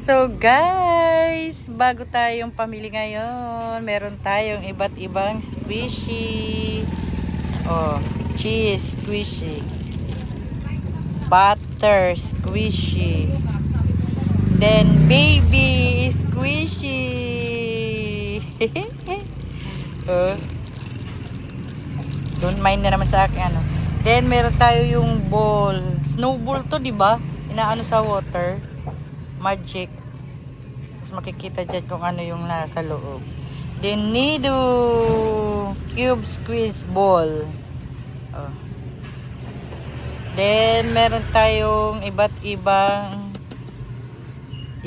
So guys, bago tayong pamili ngayon, meron tayong iba't ibang squishy. Oh, cheese squishy. Butter squishy. Then baby squishy. Oh. Don't mind na naman sa akin ano. Then meron tayo yung ball. Snowball to, 'di ba? Inaano sa water. Magic. Tapos makikita dyan kung ano yung nasa loob. Then Nido cube squeeze ball. Oh. Then meron tayong iba't ibang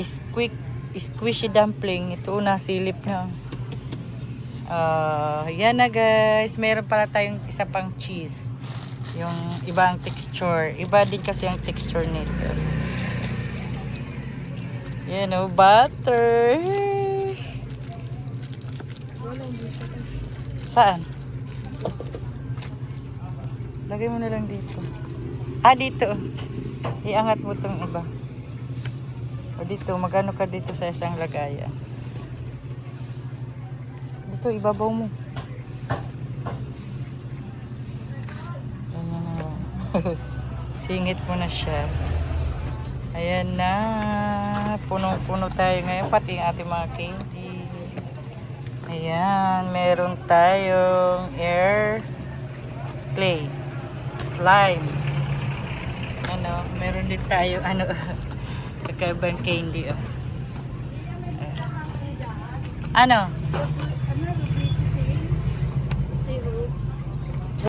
squishy dumpling. Ito nasilip na. Yan na guys. Meron pala tayong isa pang cheese. Yung ibang texture. Iba din kasi ang texture nito. Yan o, butter. Saan? Lagay mo na lang dito. Ah, dito. Iangat mo itong iba. O dito, magano ka dito sa isang lagayan. Dito, ibabaw mo. Ganyan na. Singit mo na siya. Ayan na. Punong-puno tayo ngayon. Pati ang ating mga candy. Ayan. Meron tayong air clay. Slime. Ano. Meron din tayo ano. Kakaibang candy. Oh. Ano?